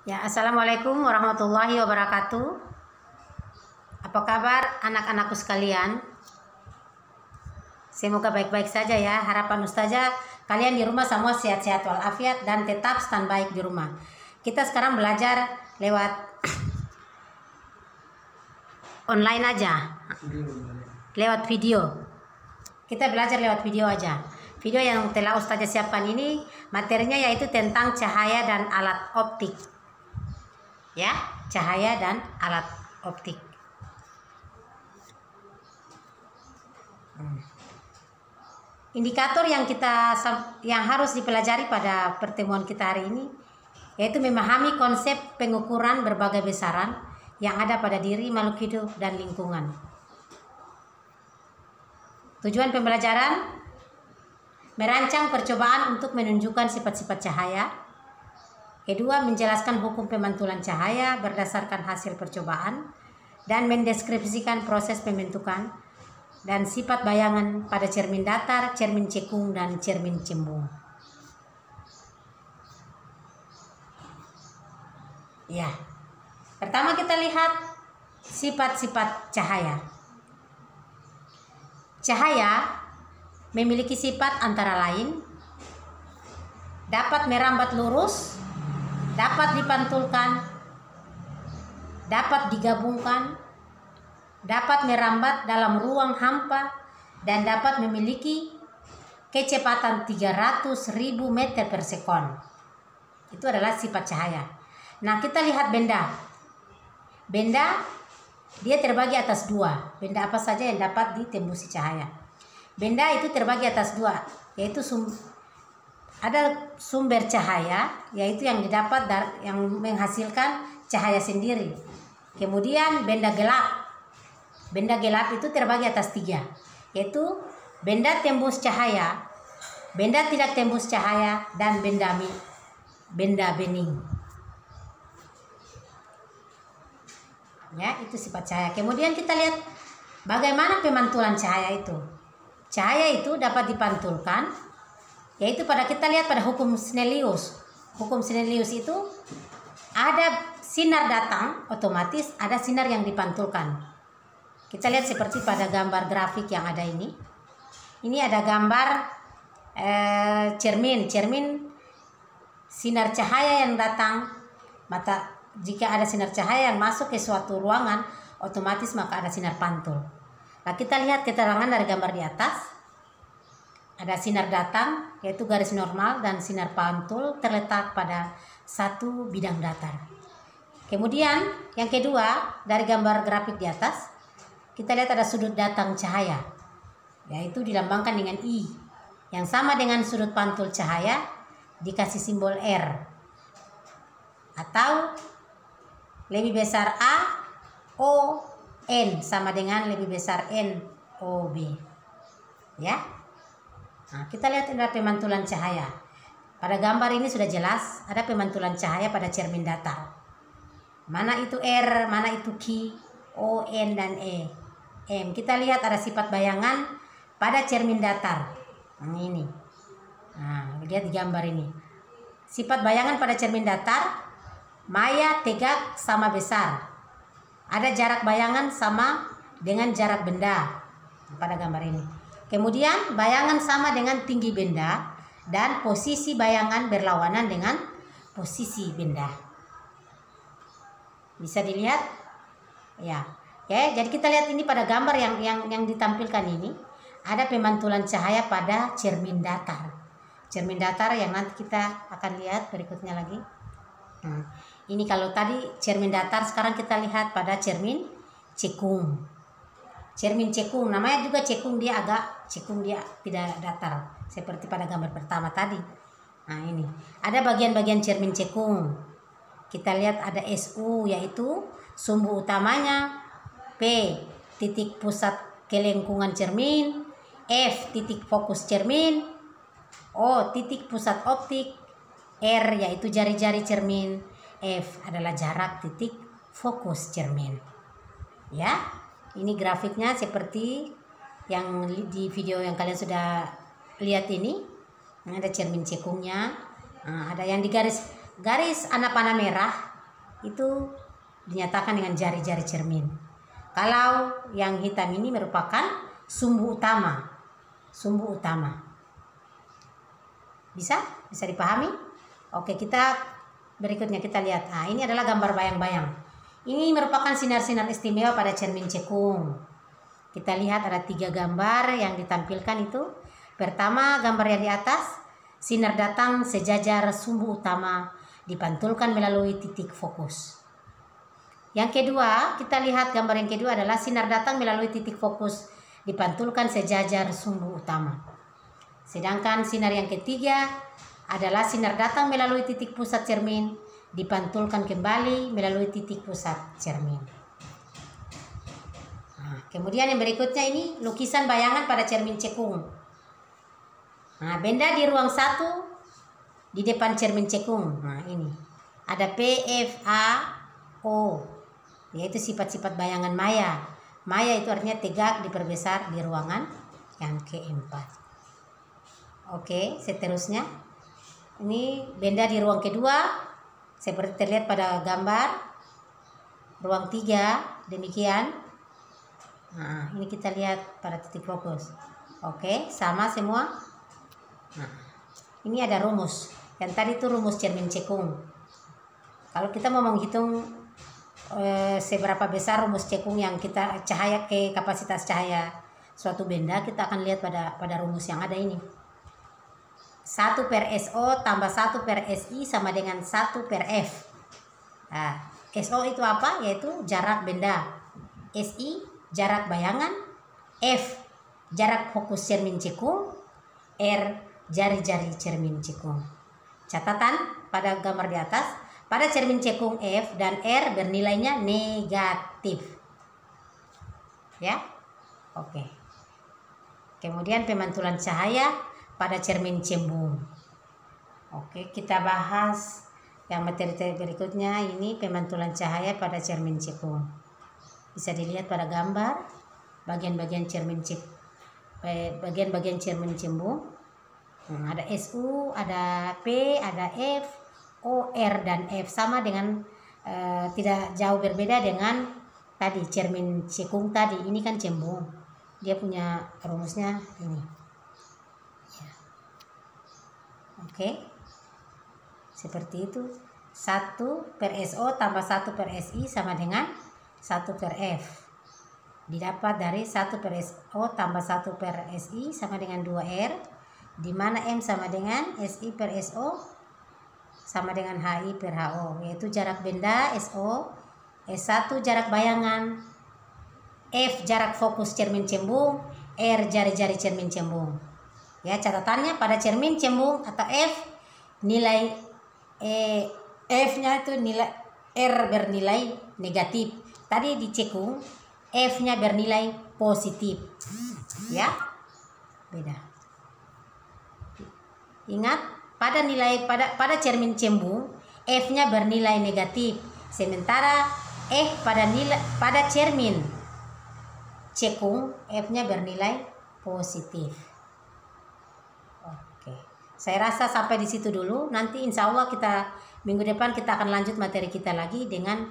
Ya, assalamualaikum warahmatullahi wabarakatuh. Apa kabar anak-anakku sekalian? Semoga baik-baik saja ya. Harapan Ustazah kalian di rumah semua sehat-sehat walafiat dan tetap standby di rumah. Kita sekarang belajar lewat online aja, lewat video. Kita belajar lewat video aja. Video yang telah Ustazah siapkan ini materinya yaitu tentang cahaya dan alat optik. Ya, cahaya dan alat optik. Indikator yang harus dipelajari pada pertemuan kita hari ini yaitu memahami konsep pengukuran berbagai besaran yang ada pada diri makhluk hidup dan lingkungan. Tujuan pembelajaran merancang percobaan untuk menunjukkan sifat-sifat cahaya. Kedua, menjelaskan hukum pemantulan cahaya berdasarkan hasil percobaan dan mendeskripsikan proses pembentukan dan sifat bayangan pada cermin datar, cermin cekung, dan cermin cembung. Ya, pertama kita lihat sifat-sifat cahaya. Cahaya memiliki sifat antara lain dapat merambat lurus, dapat dipantulkan, dapat digabungkan, dapat merambat dalam ruang hampa, dan dapat memiliki kecepatan 300.000 meter per sekon. Itu adalah sifat cahaya. Nah, kita lihat benda. Benda dia terbagi atas dua. Benda apa saja yang dapat ditembusi cahaya. Benda itu terbagi atas dua, yaitu ada sumber cahaya, yaitu yang didapat yang menghasilkan cahaya sendiri. Kemudian benda gelap. Benda gelap itu terbagi atas tiga, yaitu benda tembus cahaya, benda tidak tembus cahaya, dan benda bening. Ya, itu sifat cahaya. Kemudian kita lihat bagaimana pemantulan cahaya itu. Cahaya itu dapat dipantulkan, yaitu kita lihat pada hukum Snellius. Hukum Snellius itu ada sinar datang, otomatis ada sinar yang dipantulkan. Kita lihat seperti pada gambar grafik yang ada ini. Ini ada gambar cermin sinar cahaya yang datang. Jika ada sinar cahaya yang masuk ke suatu ruangan, otomatis maka ada sinar pantul. Nah, kita lihat keterangan dari gambar di atas. Ada sinar datang, yaitu garis normal, dan sinar pantul terletak pada satu bidang datar. Kemudian yang kedua, dari gambar grafik di atas, kita lihat ada sudut datang cahaya, yaitu dilambangkan dengan I, yang sama dengan sudut pantul cahaya dikasih simbol R, atau lebih besar A, O, N, sama dengan lebih besar N, O, B. Ya. Nah, kita lihat ada pemantulan cahaya. Pada gambar ini sudah jelas ada pemantulan cahaya pada cermin datar. Mana itu R, mana itu Q, O, N, dan E, M. Kita lihat ada sifat bayangan pada cermin datar. Nah, ini. Nah, lihat di gambar ini. Sifat bayangan pada cermin datar, maya tegak sama besar. Ada jarak bayangan sama dengan jarak benda pada gambar ini. Kemudian bayangan sama dengan tinggi benda dan posisi bayangan berlawanan dengan posisi benda. Bisa dilihat? Ya. Oke, jadi kita lihat ini pada gambar yang ditampilkan ini ada pemantulan cahaya pada cermin datar. Cermin datar yang nanti kita akan lihat berikutnya lagi. Ini kalau tadi cermin datar, sekarang kita lihat pada cermin cekung. Cermin cekung, namanya juga cekung, dia tidak datar seperti pada gambar pertama tadi. Nah, ini ada bagian-bagian cermin cekung. Kita lihat ada SU, yaitu sumbu utamanya, P titik pusat kelengkungan cermin, F titik fokus cermin, O titik pusat optik, R yaitu jari-jari cermin, F adalah jarak titik fokus cermin. Ya, ini grafiknya seperti yang di video yang kalian sudah lihat ini. Ada cermin cekungnya, ada yang di garis anak panah merah itu dinyatakan dengan jari-jari cermin. Kalau yang hitam ini merupakan sumbu utama. Sumbu utama. Bisa dipahami? Oke, kita berikutnya kita lihat. Nah, ini adalah gambar bayang-bayang. Ini merupakan sinar-sinar istimewa pada cermin cekung. Kita lihat ada 3 gambar yang ditampilkan itu. Pertama, gambar yang di atas, sinar datang sejajar sumbu utama dipantulkan melalui titik fokus. Yang kedua, kita lihat gambar yang kedua adalah sinar datang melalui titik fokus dipantulkan sejajar sumbu utama. Sedangkan sinar yang ketiga adalah sinar datang melalui titik pusat cermin dipantulkan kembali melalui titik pusat cermin. Nah, kemudian yang berikutnya ini lukisan bayangan pada cermin cekung. Nah, benda di ruang 1 di depan cermin cekung. Nah, ini ada P, F, A, O, yaitu sifat-sifat bayangan maya. Maya itu artinya tegak diperbesar di ruangan yang keempat. Oke, seterusnya ini benda di ruang kedua seperti terlihat pada gambar ruang 3 demikian. Nah, ini kita lihat pada titik fokus. Oke, sama semua. Nah, ini ada rumus. Yang tadi itu rumus cermin cekung. Kalau kita mau menghitung seberapa besar rumus cekung yang kita cahaya ke kapasitas cahaya suatu benda, kita akan lihat pada rumus yang ada ini. 1/SO tambah 1/SI sama dengan 1/F. Nah, SO itu apa? Yaitu jarak benda. SI jarak bayangan. F jarak fokus cermin cekung. R jari-jari cermin cekung. Catatan pada gambar di atas, pada cermin cekung F dan R bernilainya negatif. Ya. Oke. Kemudian pemantulan cahaya pada cermin cembung. Oke, kita bahas yang materi berikutnya. Ini pemantulan cahaya pada cermin cekung. Bisa dilihat pada gambar bagian-bagian cermin bagian-bagian cermin cembung. Ada SU, ada P, ada F, O, R dan F, sama dengan tidak jauh berbeda dengan tadi cermin cekung tadi. Ini kan cembung, dia punya rumusnya ini ya. Oke, seperti itu. 1/SO tambah 1/SI sama dengan 1/F, didapat dari 1/SO tambah 1/SI sama dengan 2R, di mana M sama dengan SI/SO sama dengan HI/HO, yaitu jarak benda SO, S1 jarak bayangan, F jarak fokus cermin cembung, R jari-jari cermin cembung. Ya, catatannya pada cermin cembung atau F nilai F-nya itu nilai R bernilai negatif. Tadi di cekung F-nya bernilai positif. Ya, beda. Ingat, pada cermin cembung F-nya bernilai negatif, sementara pada cermin cekung F-nya bernilai positif. Oke, saya rasa sampai di situ dulu. Nanti insya Allah minggu depan kita akan lanjut materi kita lagi dengan